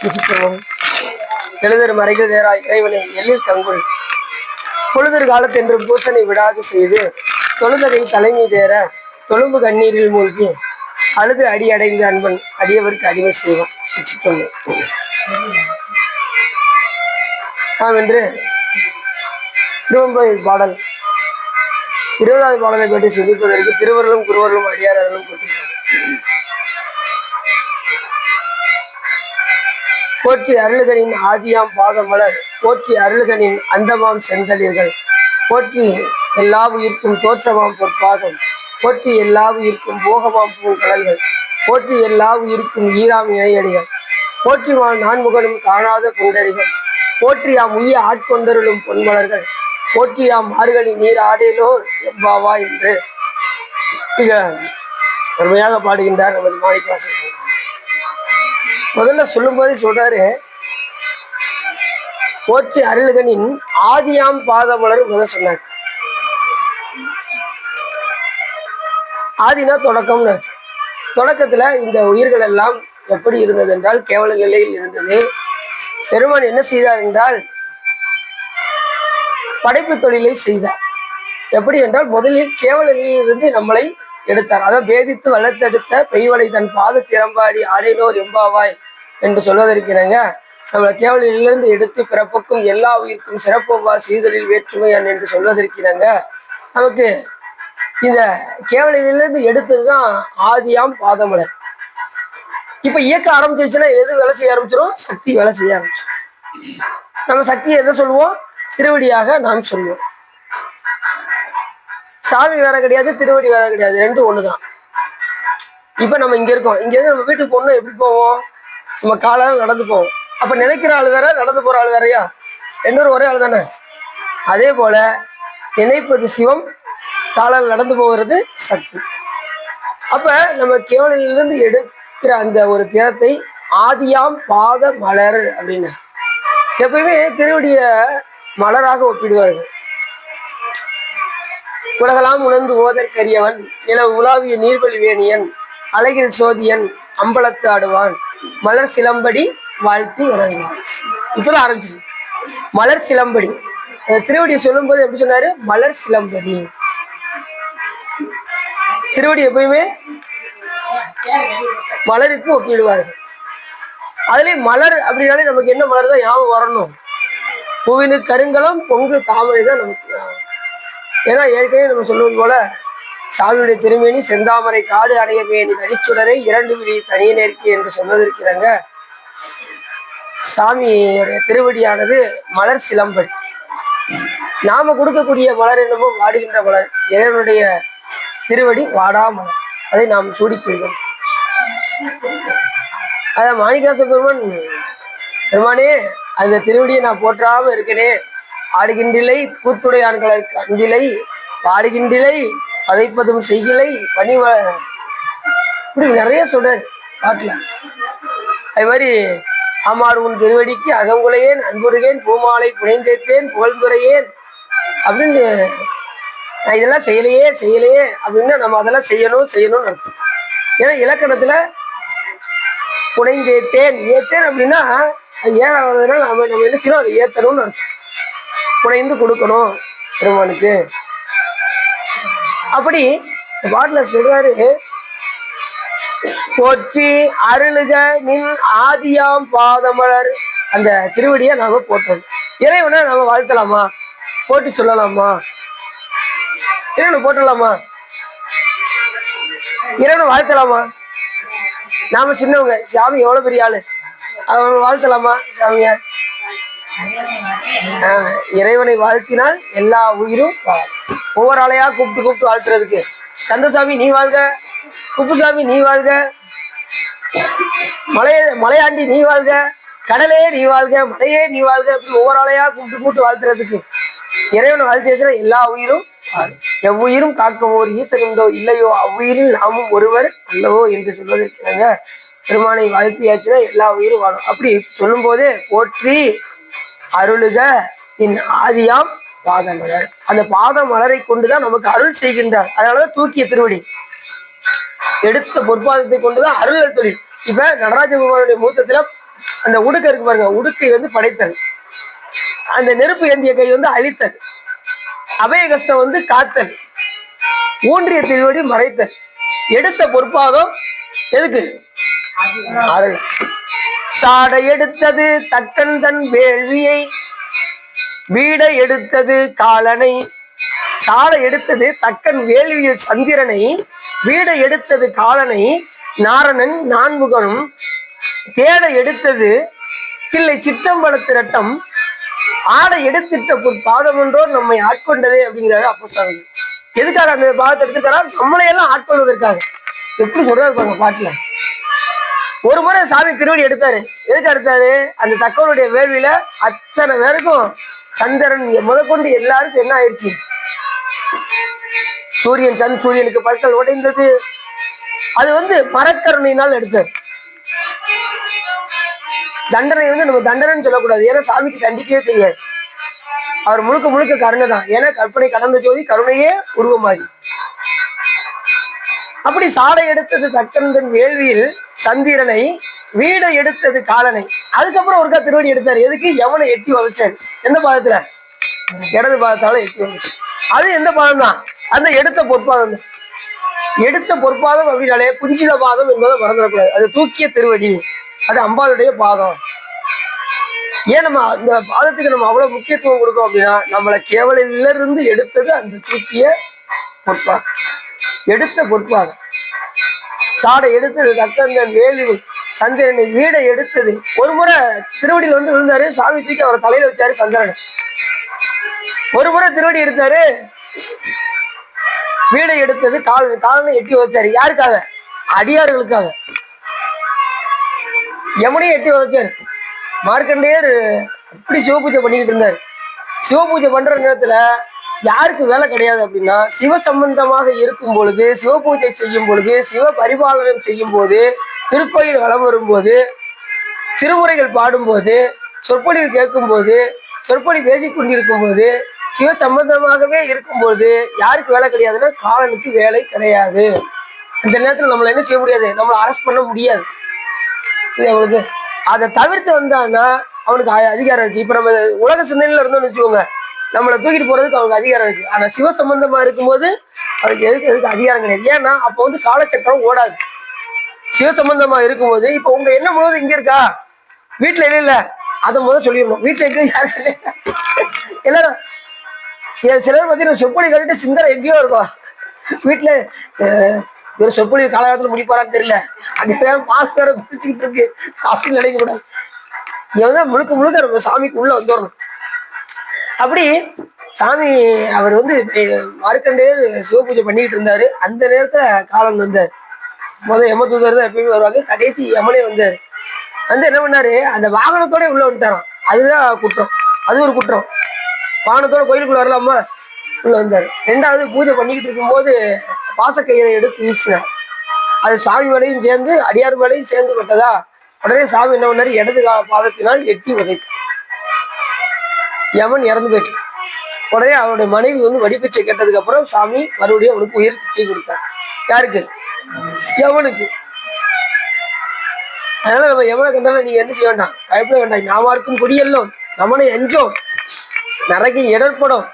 விசித்திரமும் எழுதர் மறைகள் தேராய் இறைவனை எல்லில் கங்குள் பொழுதர் காலத்தென்று பூசனை விடாது செய்து தொழுதகை தலைமை தேர தொழும்பு கண்ணீரில் மூழ்கி அழுது அடி அடைந்த அன்பன் அடியவருக்கு அடிமை செய்வான். விசித்திரமும் நாம் என்று திருவம்பை பாடல் 20வது பாடலை பற்றி சிந்திப்பதற்கு திருவருளும் குருவர்களும் அடியாரர்களும் கொண்டிருக்கிறார். போற்றி அருள்களின் ஆதியாம் பாதமலர் போற்றி அருள்களின் அந்தமாம் செந்தளிர்கள் போற்றி எல்லா உயிர்க்கும் தோற்றமாம் பொற்பாதம் போற்றி எல்லா உயிர்க்கும் போகமாம் பூங்கடல்கள் போற்றி எல்லா உயிர்க்கும் ஈராம் இணையடிகள் போற்றிவான் நான்முகனும் காணாத குண்டரிகள் போற்றியாம் உய்ய ஆட்கொண்டருளும் பொன்மலர்கள் போற்றியாம் மார்கழி நீர் ஆடேலோர் எம்பாவா என்று மிக அருமையாக பாடுகின்றார் நமது மாணிக்கவாசகர். முதல்ல சொல்லும் போதே சொல்றாரு, போற்றி அருள்கனின் ஆதியாம் பாதமலர் முதல் சொன்னார். ஆதினா தொடக்கம்னு. தொடக்கத்துல இந்த உயிர்கள் எல்லாம் எப்படி இருந்தது என்றால் கேவல நிலையில் இருந்தது. பெருமான் என்ன செய்தார் என்றால் படைப்பு தொழிலை செய்தார். எப்படி என்றால் முதலில் கேவல நிலையிலிருந்து நம்மளை எடுத்தார். அதை பேதித்து வளர்த்தெடுத்த பெய்வளை தன் பாத திறம்பாடி ஆடையிலோர் எம்பாவாய் என்று சொல்வதற்கிறங்க நம்மளை கேவல நிலையிலிருந்து எடுத்து பிறப்புக்கும் எல்லா உயிர்க்கும் சிறப்புவா சீதொழில் வேற்றுமையான் என்று சொல்வதற்கிறங்க நமக்கு இந்த கேவல நிலையிலிருந்து எடுத்ததுதான் ஆதியாம் பாதமலர். இப்ப இயக்க ஆரம்பிச்சிருச்சுன்னா எது வேலை செய்ய ஆரம்பிச்சிடும்? சக்தி வேலை செய்ய ஆரம்பிச்சு. நம்ம சக்தியை எதை சொல்லுவோம்? திருவடியாக நாம் சொல்லுவோம். சாமி வேற கிடையாது, திருவடி வேற கிடையாது, ரெண்டும் ஒண்ணுதான். இப்ப நம்ம இங்க இருக்கோம். இங்க இருந்து நம்ம வீட்டுக்கு போகணும். எப்படி போவோம்? நம்ம காலால நடந்து போவோம். அப்ப நினைக்கிற ஆள் வேற, நடந்து போற ஆள் வேறையா? ரெண்டும் ஒரே ஆள் தானே. அதே போல நினைப்பது சிவம், காலால் நடந்து போகிறது சக்தி. அப்ப நம்ம கேவலிலிருந்து எடுக்கிற அந்த ஒரு திறத்தை ஆதியாம் பாத மலர் அப்படின்னு எப்பயுமே திருவடிய மலராக ஒப்பிடுவார்கள். உலகலாம் உணர்ந்து ஓதற்கரியவன் நில உலாவிய நீர்வழிவேணியன் அழகில் சோதியன் அம்பலத்து ஆடுவான் மலர் சிலம்படி வாழ்த்தி வணங்குவான். இப்பதான் ஆரம்பிச்சு மலர் சிலம்படி. திருவடியை சொல்லும் போது எப்படி சொன்னாரு? மலர் சிலம்படி. திருவடி எப்பயுமே மலருக்கு ஒப்பிடுவார்கள். அதுலயும் மலர் அப்படின்னாலே நமக்கு என்ன மலர் தான் ஞாபகம் வரணும்? பூவினு கருங்கலம் பொங்கு தாமரை தான் நமக்கு. ஏன்னா ஏற்கனவே நம்ம சொல்வது போல சாமியுடைய திருமேனி செந்தாமரை காடு அடைய மேனி தனிச்சுடரை 2 விழி தனிய நேர்க்கி என்று சொல்வதற்கிறாங்க. சாமியுடைய திருவடியானது மலர் சிலம்படி. நாம கொடுக்கக்கூடிய மலர் என்னமோ வாடுகின்ற மலர். இறைவனுடைய திருவடி வாடா மலர். அதை நாம் சூடிக்கொள்வோம். அத மாணிக்கவாச பெருமானே அந்த திருவடியை நான் போற்றாம இருக்கனே. ஆடுகின்றிலை கூத்துடையான்களுக்கு அன்பிலை பாடுகின்றிலை பதைப்பதும் செய்கிலை பணிவ இப்படி நிறைய சொல்றாரு பாட்டுல. அது மாதிரி ஆமாறு உன் திருவடிக்கு அகங்குலையேன் அன்புருகேன் பூமாலை புனைந்தேத்தேன் புகழ்ந்துரையேன் அப்படின்னு நான் இதெல்லாம் செய்யலையே அப்படின்னா நம்ம அதெல்லாம் செய்யணும்னு அர்த்தம். ஏன்னா இலக்கணத்துல புனைந்தேத்தேன் ஏத்தேன் அப்படின்னா ஏன் ஆகுதுன்னா நம்ம என்ன செய்யணும்? அதை ஏத்தணும்னு அர்த்தம். புனைந்து கொடுக்கணும் பெருமானுக்கு. அப்படி பாட்டுல சொல்றாரு, போற்றி அருளுக நின் ஆதியாம் பாதமலர். அந்த திருவடியை நாம போட்டோம். இறைவனை நாம வாழ்த்தலாமா? போட்டி சொல்லலாமா? இறைவனை போட்டலாமா? இறைவனை வாழ்த்தலாமா? நாம சின்னவங்க, சாமி எவ்வளவு பெரிய ஆளு, அவனை வாழ்த்தலாமா? சாமிய இறைவனை வாழ்த்தினால் எல்லா உயிரும் ஒவ்வொரு ஆளையா கூப்பிட்டு வாழ்த்துறதுக்கு, கந்தசாமி நீ வாழ்க, குப்புசாமி நீ வாழ்க, மலையாண்டி நீ வாழ்க, கடலே நீ வாழ்க, மலையே நீ வாழ்க, அப்படி ஒவ்வொரு ஆளையா கூப்பிட்டு வாழ்த்துறதுக்கு இறைவனை வாழ்த்தியாச்சுன்னா எல்லா உயிரும் எவ்வுயிரும் காக்கவோர் ஈசனுண்டோ இல்லையோ அவ்வுயிரில் நாமும் ஒருவர் அல்லவோ என்று சொல்வதற்கிறாங்க. பெருமானை வாழ்த்தியாச்சுன்னா எல்லா உயிரும் வாழும். அப்படி சொல்லும் போதே போற்றி அருளுக என் ஆதியாம் பாதமலர். அந்த பாத மலரை கொண்டுதான் நமக்கு அருள் செய்கின்றார். அதனாலதான் தூக்கிய திருவடி எடுத்த பொற்பாதத்தை கொண்டுதான் அருள் தொழில். இப்ப நடராஜ பெருமானுடைய மூத்தத்துல அந்த உடுக்க இருக்கு பாருங்க, உடுக்கை வந்து படைத்தல், அந்த நெருப்பு ஏந்திய கை வந்து அழித்தல், அபயகஸ்தம் வந்து காத்தல், ஊன்றிய திருவடி மறைத்தல், எடுத்த பொற்பாதம் எதுக்கு அருள். சாடை எடுத்தது தக்கன் தன் வேள்வியை, வீடை எடுத்தது காலனை. சாடை எடுத்தது தக்கன் வேள்வியில் சந்திரனை, வீடை எடுத்தது காலனை நாரணன் நான்முகனும், தேட எடுத்தது கிள்ளை சிற்றம்பலத்து ரட்டம், ஆடை எடுத்திட்ட பாதம் என்றோர் நம்மை ஆட்கொண்டதே அப்படிங்கிறாரு அப்போஸ்தலன். எதுக்காக அந்த பாதத்தை எடுத்துட்டாரா? நம்மளையெல்லாம் ஆட்கொள்வதற்காக. எப்படி சொல்றாரு பாருங்க பாட்டுல. ஒரு முறை சாமி திருவடி எடுத்தாரு. எதுக்கு எடுத்தாரு? அந்த தக்கவனுடைய வேள்வியில அத்தனை பேருக்கும் சந்திரன் முதற்கொண்டு எல்லாருக்கும் என்ன ஆயிடுச்சு? சூரியனுக்கு பற்கள் உடைந்தது. அது வந்து மரக்கருணையினால் எடுத்தார். தண்டனை வந்து நம்ம தண்டனைன்னு சொல்லக்கூடாது, ஏன்னா சாமிக்கு தண்டிக்கவே தெரியாது. அவர் முழுக்க முழுக்க கருணை தான். ஏன்னா கற்பனை கடந்த ஜோதி, கருணையே உருவமாகி. அப்படி சாடை எடுத்தது தக்கன் வேள்வியில் சந்திரனை, வீடை எடுத்தது காலனை. அதுக்கப்புறம் ஒருக்கா திருவடி எடுத்தாரு. எதுக்கு? எவனை எட்டி உதைச்சாரு. எந்த பாதத்துல? இடது பாதத்தால எட்டி உதைச்சு. அது எந்த பாதம் தான்? அந்த எடுத்த பொற்பாதம் தான். எடுத்த பொற்பாதம் அப்படின்னாலே குஞ்சித பாதம் என்பதை மறந்துடக்கூடாது. அது தூக்கிய திருவடி, அது அம்பாளுடைய பாதம். ஏன் நம்ம அந்த பாதத்துக்கு நம்ம அவ்வளவு முக்கியத்துவம் கொடுக்கோம் அப்படின்னா, நம்மளை கேவலில இருந்து எடுத்தது அந்த தூக்கிய பொற்பாதம், எடுத்த பொற்பாதம். சாடை எடுத்தது தக்கந்தன் வேள்வி சந்திரனை, வீடை எடுத்தது. ஒரு முறை திருவடியில் வந்து விழுந்தாரு, சாமி தூக்கி அவரை தலையில வச்சாரு சந்திரனை. ஒரு முறை திருவடி எடுத்தாரு, வீடை எடுத்தது காலனை எட்டி வச்சாரு. யாருக்காக? அடியார்களுக்காக. யமுனையும் எட்டி வச்சாரு. மார்க்கண்டேயர் அப்படி சிவபூஜை பண்ணிக்கிட்டு இருந்தாரு. சிவபூஜை பண்ற நேரத்துல யாருக்கு வேலை கிடையாது அப்படின்னா, சிவ சம்பந்தமாக இருக்கும் பொழுது, சிவபூஜை செய்யும் பொழுது, சிவ பரிபாலனம் செய்யும் போது, திருக்கோயில் வலம் வரும்போது, திருமுறைகள் பாடும்போது, சொற்பொழிவு கேட்கும் போது, சொற்பொழிவு பேசிக் கொண்டிருக்கும் போது, சிவ சம்பந்தமாகவே இருக்கும்போது யாருக்கு வேலை கிடையாதுன்னா, காலனுக்கு வேலை கிடையாது. அந்த நேரத்தில் நம்மளை என்ன செய்ய முடியாது? நம்மளை அரெஸ்ட் பண்ண முடியாது. அவனுக்கு அதை தவிர்த்து வந்தான்னா அவனுக்கு அதிகாரம் இருக்கு. இப்ப நம்ம உலக சிந்தனையில இருந்தோம்னு வச்சுக்கோங்க, நம்மளை தூக்கிட்டு போறதுக்கு அவனுக்கு அதிகாரம் இருக்கு. ஆனா சிவ சம்பந்தமா இருக்கும்போது அவனுக்கு எதுக்கு அதிகாரம் கிடையாது. ஏன்னா அப்போ வந்து காலச்சக்கரம் ஓடாது. சிவ சம்பந்தமா இருக்கும்போது இப்ப உங்க எண்ணம் முழுவதும் இங்க இருக்கா, வீட்டுல இல்ல, அதை முதல் சொல்லிடணும். வீட்டுல எங்க யாரும் இல்லை, எல்லாரும் சிலர் பார்த்தீங்கன்னா சொப்பொழி கழிட்டு சிந்தனை எங்கேயோ இருக்கும். வீட்டுல ஒரு சொற்பொழிவு காலகாலத்துல முடிப்பாரான்னு தெரியல, அங்கே பாஸ்கரை பிடிச்சிக்கிட்டு இருக்கு அப்படின்னு நினைக்கக்கூடாது. இங்க வந்து முழுக்க முழுக்க நம்ம சாமிக்கு உள்ள வந்துடணும். அப்படி சாமி அவர் வந்து மார்க்கண்டேயர் சிவபூஜை பண்ணிக்கிட்டு இருந்தாரு. அந்த நேரத்துல காலன் வந்தார். முதல் யமதூதர் தான் எப்பயுமே வருவாங்க, கடைசி யமனே வந்தார். வந்து என்ன பண்ணாரு? அந்த வாகனத்தோட உள்ள வந்துட்டாராம். அதுதான் குற்றம், அது ஒரு குற்றம். வாகனத்தோட கோயிலுக்குள்ள வரலாமா? உள்ள வந்தார். ரெண்டாவது பூஜை பண்ணிக்கிட்டு இருக்கும்போது பாசக்கயிறை எடுத்து வீசினார். அது சாமி மேலையும் சேர்ந்து அடியார் மேலையும் சேர்ந்து விட்டதா. உடனே சாமி என்ன பண்ணாரு? இடது பாதத்தினால் எட்டி உதைத்தார். யமன் இறந்து போயிட்டு. உடனே அவருடைய மனைவி வந்து வடிப்பிச்சை கேட்டதுக்கு அப்புறம் சாமி மறுபடியும் அவனுக்கு உயிர் பிச்சை கொடுத்தார். யாருக்கு? யமனுக்கு. அதனால நம்ம யமனை கண்டாலும் நீங்க என்ன செய்ய வேண்டாம், பயப்பட வேண்டாம். நாமார்க்கும் குடியெல்லோம் நமனை எஞ்சோம், நரகின் இடர்படும்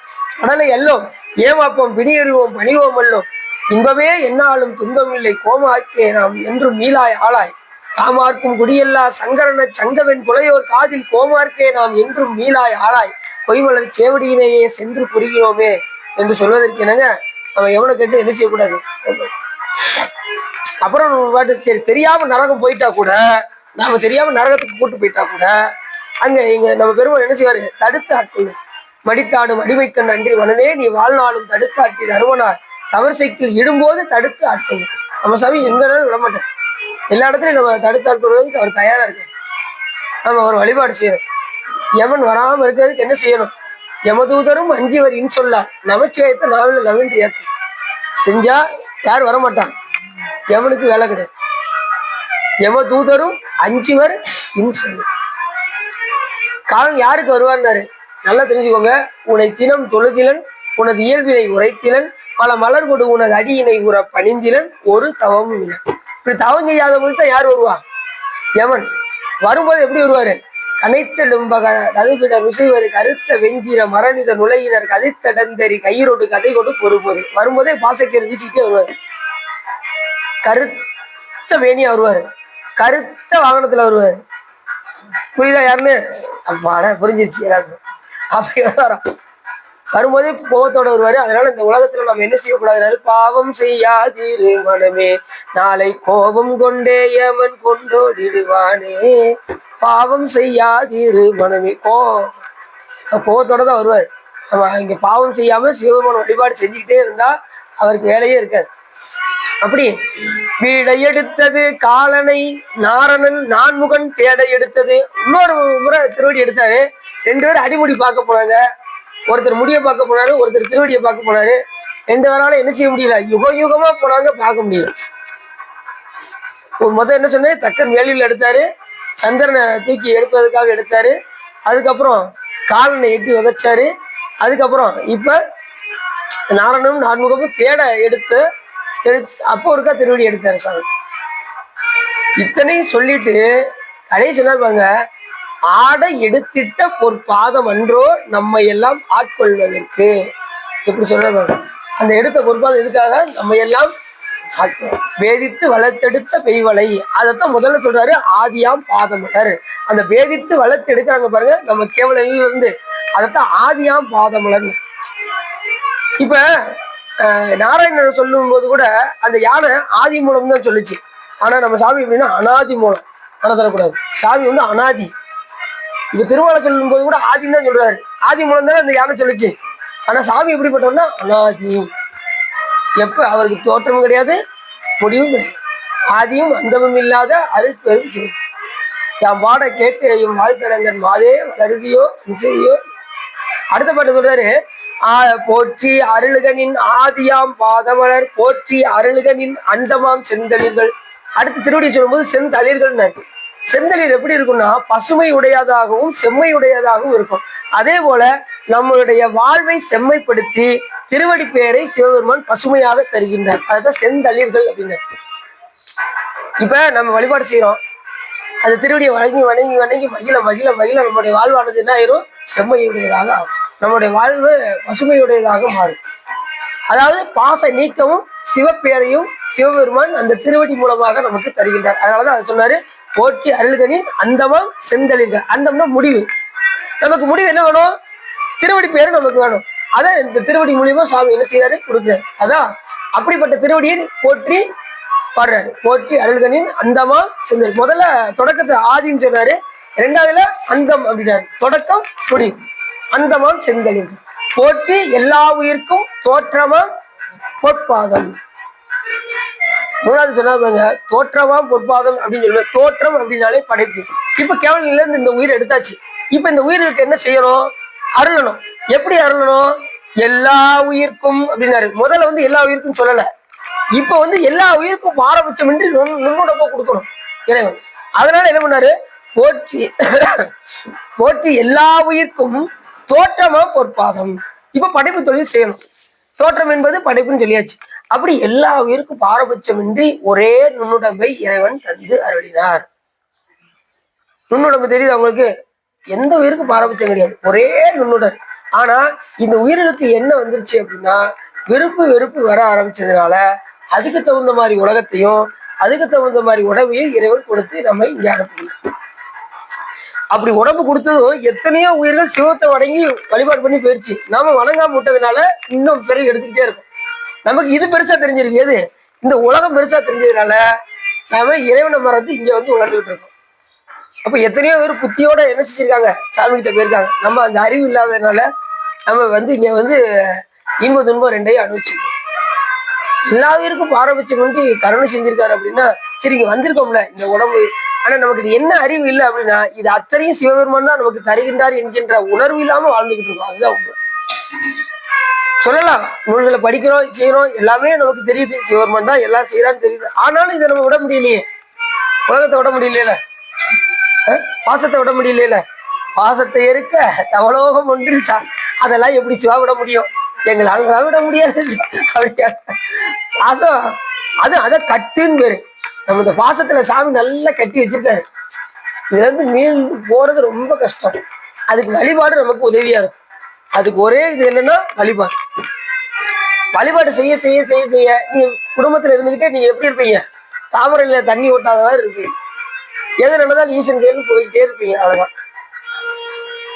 கடலை எல்லோம், ஏமாப்போம் பிணியறிவோம் பணிவோம் அல்லோம், இன்பமே என்னாலும் துன்பம் இல்லை, கோமாக்கே நாம் என்றும் மீளாய் ஆளாய், தாமார்க்கும் குடியெல்லா சங்கரன சங்கவன் புலையோர் காதில் கோமார்க்கே நாம் என்றும் மீளாய் ஆளாய், பொய்மலர் சேவடியிலேயே சென்று புரிகிறோமே என்று சொல்வதற்கு என்னங்க, நம்ம எவனை கேட்டு என்ன செய்யக்கூடாது. அப்புறம் பாட்டு தெரியாம நரகம் போயிட்டா கூட, நாம தெரியாம நரகத்துக்கு கூட்டு போயிட்டா கூட, அங்க இங்க நம்ம பெருமாள் என்ன செய்வாரு? தடுத்து ஆட்கொள்ளும். மடித்தாடும் அடிமைக்கண் அன்றி வனனே நீ வாழ்நாளும் தடுத்தாட்டி தருவனார், தவறு சைக்கிள் இடும்போது தடுத்து ஆட்கொள்ளும். நம்ம சாமி எங்கனாலும் விடமாட்டேன். எல்லா இடத்துலையும் நம்ம தடுத்து ஆட்கொள்வதற்கு அவர் தயாரா இருக்கு. நம்ம ஒரு வழிபாடு செய்யணும். யமன் வராம இருக்கிறதுக்கு என்ன செய்யணும்? யமதூதரும் அஞ்சிவர் இன் சொல்லார், நமச்சிவாயத்தை நாளில் நவீன் ஏற்கும். செஞ்சா யார் வரமாட்டான்? யமனுக்கு வேலை கிடையாது. யமதூதரும் அஞ்சிவர் இன் சொல்லார். காலம் யாருக்கு வருவார்னாரு? நல்லா தெரிஞ்சுக்கோங்க. உன்னை தினம் தொழுதிலன், உனது இயல்பினை உரைத்திலன், பல மலர் கொடு உனது அடியினை உற பணிந்திலன், ஒரு தவமும் இல்லை. இப்படி தவம் செய்யாதவங்களுக்கு தான் யார் வருவா? யமன். வரும்போது எப்படி வருவாரு? கனைத்தெழும்பக நதுவிட விசைவர் கருத்த வெஞ்சிர மரணித நுழையினர் கதித்தடந்தறி கயிறோடு கதை கொண்டு பொறுப்பது. வரும்போதே பாசக்கீரை வீசிக்கிட்டே வருவாரு. கருத்த வேணியா வருவாரு, கருத்த வாகனத்துல வருவாரு. புரியுதா யாருன்னு? அப்பாடா புரிஞ்சிருச்சு எல்லாருக்கும். அப்படி வரும். வரும்போதே கோபத்தோட வருவாரு. அதனால இந்த உலகத்துல நம்ம என்ன செய்யக்கூடாது? பாவம் செய்யாதீரு மனமே, நாளை கோபம் கொண்டே யமன் கொண்டோடிடுவானே. பாவம் செய்யாதீரு மனமே. கோபத்தோட தான் வருவார். நம்ம இங்க பாவம் செய்யாம சிவபெருமான வழிபாடு செஞ்சுக்கிட்டே இருந்தா அவருக்கு வேலையே இருக்காது. அப்படி வீடை எடுத்தது காலனை நாரணன் நான்முகன் தேட எடுத்தது. இன்னொரு முறை திருவடி எடுத்தாரு. 2 பேரும் அடிமுடி பார்க்க போனாங்க. ஒருத்தர் முடிய பார்க்க போனாரு, ஒருத்தர் திருவடியை பார்க்க போனாரு. 2 பேரால என்ன செய்ய முடியல? யுக யுகமா போனாங்க, பார்க்க முடியல. முதல் என்ன சொன்னேன்? தக்கன் வேலியில் எடுத்தாரு, சந்திரனை தூக்கி எடுப்பதற்காக எடுத்தாரு. அதுக்கப்புறம் காலனை எட்டி உதைச்சாரு. அதுக்கப்புறம் இப்ப நாரணனும் நான்முகமும் தேட எடுத்து அப்போ ஒருக்கா திருவடி எடுத்தாரு சாமி. இத்தனையும் சொல்லிட்டு கடைசி சொன்னார் பாருங்க, ஆடை எடுத்திட்ட பொற்பாதம் அன்றோ நம்ம எல்லாம் ஆட்கொள்வதற்கு. எப்படி சொல்றாரு? அந்த எடுத்த பொற்பாதம் எதுக்காக? நம்ம எல்லாம் வேதித்து வளர்த்தெடுத்த பெய்வலை. அதைத்தான் முதல்ல சொல்றாரு, ஆதியாம் பாதமலர். அந்த வேதித்து வளர்த்து எடுக்கிறாங்க பாருங்க நம்ம கேவலையில இருந்து, அதைத்தான் ஆதியாம் பாதமலர். இப்ப நாராயணன் சொல்லும் போது கூட அந்த யானை ஆதி மூலம் தான் சொல்லுச்சு. ஆனா நம்ம சாமி எப்படின்னா அனாதி மூலம். ஆனா தரக்கூடாது, சாமி வந்து அனாதி. இப்ப திருமலை சொல்லும் போது கூட ஆதின்னு தான் சொல்றாரு. ஆதி மூலம் தானே அந்த யானை சொல்லுச்சு. ஆனா சாமி எப்படிப்பட்டோம்னா அனாதி. எப்ப அவருக்கு தோற்றமும் கிடையாது, முடிவும் கிடையாது. ஆதியும் அந்தமும் இல்லாத அருள் பெரும் ஜோதி. என் பாட கேட்டு என் வாழ்த்தடங்கன் மாதே கருதியோ நிச்சயோ. அடுத்த பாட்டு சொல்றாரு, போற்றி அருளுகனின் ஆதியாம் பாதமலர் போற்றி அருளுகனின் அண்டமாம் செந்தளிர்கள். அடுத்து திருவடி சொல்லும்போது செந்தளிர்கள். செந்தளிர் எப்படி இருக்கும்னா பசுமை உடையதாகவும் செம்மை உடையதாகவும் இருக்கும். அதே போல நம்மளுடைய வாழ்வை செம்மைப்படுத்தி திருவடி பெயரை சிவபெருமான் பசுமையாக தருகின்றார். அதுதான் செந்தளிர்கள் அப்படின்னு. இப்ப நம்ம வழிபாடு செய்யறோம், அந்த திருவடியை வணங்கி வணங்கி வணங்கி மகிழ மகிழ மகிழ நம்முடைய வாழ்வானது என்ன ஆயிரும்? செம்மையுடையதாக ஆகும். நம்முடைய வாழ்வு பசுமையுடையதாக மாறும். அதாவது பாச நீக்கமும் சிவப்பேரையும் சிவபெருமான் அந்த திருவடி மூலமாக நமக்கு தருகின்றார். அதனாலதான் அதை சொன்னாரு, போற்றி அருள்கனின் அந்தமாம் செந்தளிர்கள். அந்தம்னா முடிவு. நமக்கு முடிவு என்ன வேணும்? திருவடி பேரு நமக்கு வேணும். அதை இந்த திருவடி மூலியமா சாமி என்ன செய்யறாரு? கொடுக்குறாரு. அதான் அப்படிப்பட்ட திருவடியை போற்றி பாடுறாரு. போற்றி அருள்கனின் அந்தமா செந்தல். முதல்ல தொடக்கத்தை ஆதின்னு சொன்னாரு, 2வதுல அந்தம் அப்படின்னாரு. தொடக்கம் முடிவு. அந்தமாம் செந்தலின் போற்றி எல்லா உயிர்க்கும் தோற்றமாம் பொற்பாதம். 3வது சொன்னாங்க தோற்றமாம் பொற்பாதம் அப்படின்னு சொல்லுவேன். தோற்றம் அப்படின்னாலே படைப்பு. இப்ப கேவலில இருந்து இந்த உயிர் எடுத்தாச்சு. இப்ப இந்த உயிருக்கு என்ன செய்யணும்? அருளணும். எப்படி அருளணும்? எல்லா உயிர்க்கும் அப்படின்னாரு. முதல்ல வந்து எல்லா உயிருக்கும் சொல்லல. இப்ப வந்து எல்லா உயிருக்கும் பாரபட்சமின்றி நுண்ணுடப்ப கொடுக்கணும் இறைவன். அதனால என்ன பண்ணாரு? போற்றி போற்றி எல்லா உயிர்க்கும் தோற்றமா பொற்பாதம். இப்ப படைப்பு தொழில் செய்யணும். தோற்றம் என்பது படைப்புன்னு சொல்லியாச்சு. அப்படி எல்லா உயிருக்கும் பாரபட்சமின்றி ஒரே நுண்ணுடம்பை இறைவன் தந்து அருளினார். நுண்ணுடம்பு தெரியுது அவங்களுக்கு? எந்த உயிருக்கும் பாரபட்சம் கிடையாது, ஒரே நுண்ணுடல். ஆனா இந்த உயிர்களுக்கு என்ன வந்துருச்சு அப்படின்னா விருப்பு வெறுப்பு வர ஆரம்பிச்சதுனால அதுக்கு தகுந்த மாதிரி உலகத்தையும் அதுக்கு தகுந்த மாதிரி உடம்பையும் இறைவன் கொடுத்து நம்ம இங்க அனுப்பணும். அப்படி உடம்பு கொடுத்ததும் எத்தனையோ உயிர்கள் சிவத்தை வணங்கி வழிபாடு பண்ணி போயிடுச்சு. நாம வணங்காம விட்டதுனால இன்னும் பிறகு எடுத்துக்கிட்டே இருக்கும். நமக்கு இது பெருசா தெரிஞ்சிருக்கு, எது இந்த உலகம் பெருசா தெரிஞ்சதுனால நாம இறைவனை மறந்து இங்க வந்து உணர்ந்துகிட்டு இருக்கோம். அப்ப எத்தனையோ பேர் புத்தியோட என்ன செஞ்சிருக்காங்க? சாமி கிட்ட போயிருக்காங்க. நம்ம அந்த அறிவு இல்லாததுனால நம்ம வந்து இங்க வந்து இன்ப துன்பம் ரெண்டையும் அனுபவிச்சிருக்கோம். எல்லா உயிருக்கும் பாரபட்சம் வந்து கருணை செஞ்சிருக்காரு அப்படின்னா சரி இங்க வந்திருக்கோம்ல இந்த உடம்பு. ஆனா நமக்கு இது என்ன அறிவு இல்லை அப்படின்னா இது அத்தனையும் சிவபெருமான் தான் நமக்கு தருகின்றார் என்கின்ற உணர்வு இல்லாம வாழ்ந்துகிட்டு இருக்கோம். அதுதான் உண்மை. சொல்லலாம், நூல்களை படிக்கிறோம் செய்யறோம், எல்லாமே நமக்கு தெரியுது, சிவபெருமான் தான் எல்லாம் செய்யறான்னு தெரியுது. ஆனாலும் இதை நம்ம விட முடியலையே. உலகத்தை விட முடியல, பாசத்தை விட முடியல. பாசத்தை இருக்க தவளோகம் ஒன்று அதெல்லாம் எப்படி சிவா விட முடியும்? எங்களால் விட முடியாது. அப்படியா பாசம்? அது அதை கட்டுன்னு பேரு. நம்ம இந்த பாசத்துல சாமி நல்லா கட்டி வச்சிருக்காரு. இதுல இருந்து மீண்டு போறது ரொம்ப கஷ்டம். அதுக்கு வழிபாடு நமக்கு உதவியா இருக்கும். அதுக்கு ஒரே இது என்னன்னா வழிபாடு. வழிபாடு செய்ய செய்ய செய்ய செய்ய நீங்க குடும்பத்துல இருந்துகிட்டே நீங்க எப்படி இருப்பீங்க? தாமரையில தண்ணி ஓட்டாத மாதிரி இருப்பீங்க. எது நடந்தாலும் ஈசன் தேர்ந்து போய்கிட்டே இருப்பீங்க. அவ்வளவுதான்.